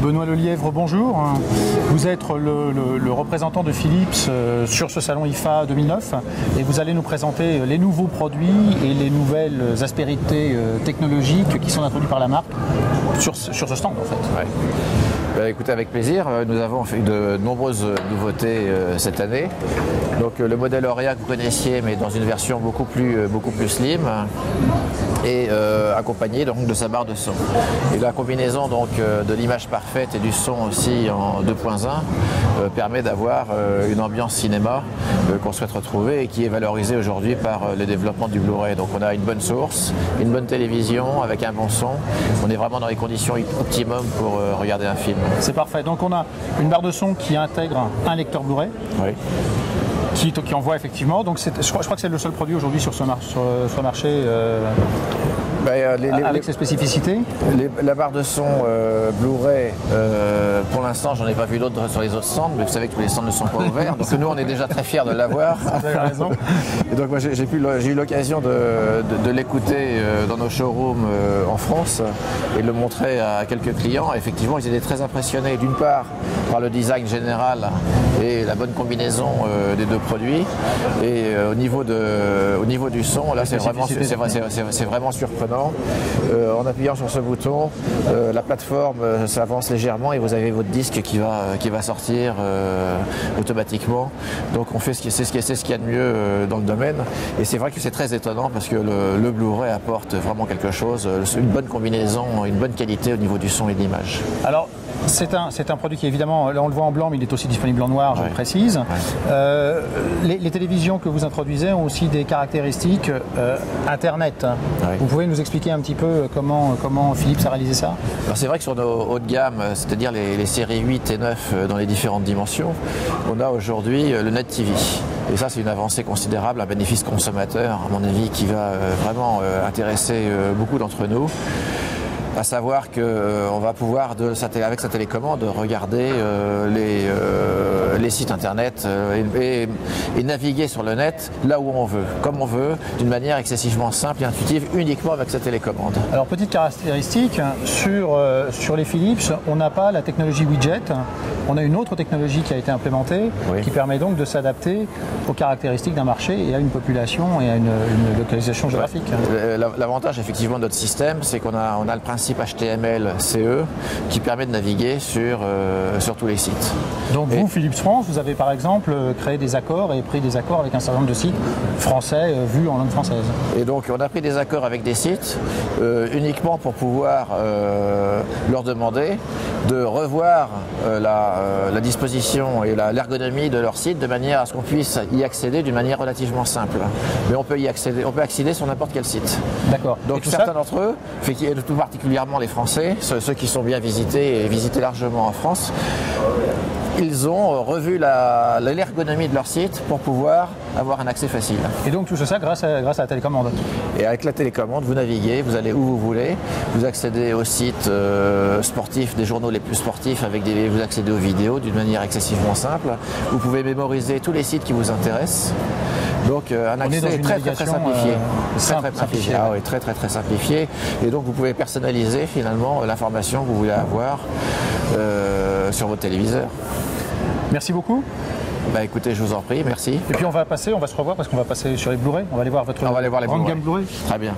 Benoît Lelièvre, bonjour. Vous êtes le représentant de Philips sur ce salon IFA 2009 et vous allez nous présenter les nouveaux produits et les nouvelles aspérités technologiques qui sont introduites par la marque sur ce stand en fait. Ouais. Écoutez, avec plaisir, nous avons fait de nombreuses nouveautés cette année. Donc le modèle Aurea que vous connaissiez, mais dans une version beaucoup plus slim, et accompagné donc de sa barre de son. Et la combinaison donc de l'image parfaite et du son aussi en 2.1 permet d'avoir une ambiance cinéma qu'on souhaite retrouver et qui est valorisée aujourd'hui par le développement du Blu-ray. Donc on a une bonne source, une bonne télévision avec un bon son. On est vraiment dans les conditions optimum pour regarder un film. C'est parfait. Donc on a une barre de son qui intègre un lecteur Blu-ray. Oui. Qui envoie effectivement. Donc je crois que c'est le seul produit aujourd'hui sur ce marché avec ses spécificités. La barre de son Blu-ray, pour l'instant, j'en ai pas vu d'autres sur les autres stands, mais vous savez que tous les stands ne sont pas ouverts. Donc nous, on est déjà très fiers de l'avoir. Vous avez raison. Et donc moi, j'ai eu l'occasion de l'écouter dans nos showrooms en France et de le montrer à quelques clients. Et effectivement, ils étaient très impressionnés d'une part par le design général et la bonne combinaison des deux produits. Et au niveau du son, là, c'est vraiment surprenant. En appuyant sur ce bouton, la plateforme s'avance légèrement et vous avez votre disque qui va sortir automatiquement. Donc on fait c'est ce qu'il y a de mieux dans le domaine. Et c'est vrai que c'est très étonnant parce que le Blu-ray apporte vraiment quelque chose, une bonne combinaison, une bonne qualité au niveau du son et de l'image. Alors, c'est un produit qui évidemment, là on le voit en blanc, mais il est aussi disponible en noir, je le précise. Ouais. Les télévisions que vous introduisez ont aussi des caractéristiques Internet. Ouais. Vous pouvez nous expliquer un petit peu comment Philips a réalisé ça? C'est vrai que sur nos haut de gamme, c'est-à-dire les séries 8 et 9 dans les différentes dimensions, on a aujourd'hui le Net TV. Et ça, c'est une avancée considérable, un bénéfice consommateur, à mon avis, qui va vraiment intéresser beaucoup d'entre nous. À savoir qu'on va pouvoir, avec sa télécommande, regarder les sites internet et naviguer sur le net là où on veut, comme on veut, d'une manière excessivement simple et intuitive, uniquement avec sa télécommande. Alors, petite caractéristique, sur les Philips, on n'a pas la technologie widget, on a une autre technologie qui a été implémentée, oui, qui permet donc de s'adapter aux caractéristiques d'un marché et à une population et à une localisation géographique. L'avantage effectivement de notre système, c'est qu'on a le principe HTML CE qui permet de naviguer sur tous les sites. Donc vous, Philips France, vous avez par exemple créé des accords et pris des accords avec un certain nombre de sites français vus en langue française. Et donc on a pris des accords avec des sites uniquement pour pouvoir leur demander de revoir la disposition et l'ergonomie de leur site de manière à ce qu'on puisse y accéder d'une manière relativement simple. Mais on peut accéder sur n'importe quel site. D'accord. Donc certains d'entre eux, tout particulièrement les Français, ceux qui sont bien visités et visités largement en France, ils ont revu l'ergonomie de leur site pour pouvoir avoir un accès facile. Et donc tout ça grâce à la télécommande. Et avec la télécommande, vous naviguez, vous allez où vous voulez, vous accédez aux sites sportifs, des journaux les plus sportifs, vous accédez aux vidéos d'une manière excessivement simple. Vous pouvez mémoriser tous les sites qui vous intéressent. Donc un accès très simplifié. Très simplifié. Et donc vous pouvez personnaliser finalement l'information que vous voulez avoir sur votre téléviseur. Merci beaucoup. Écoutez, je vous en prie, merci. Et puis on va se revoir parce qu'on va passer sur les Blu-ray. On va aller voir votre grande gamme Blu-ray. Très bien.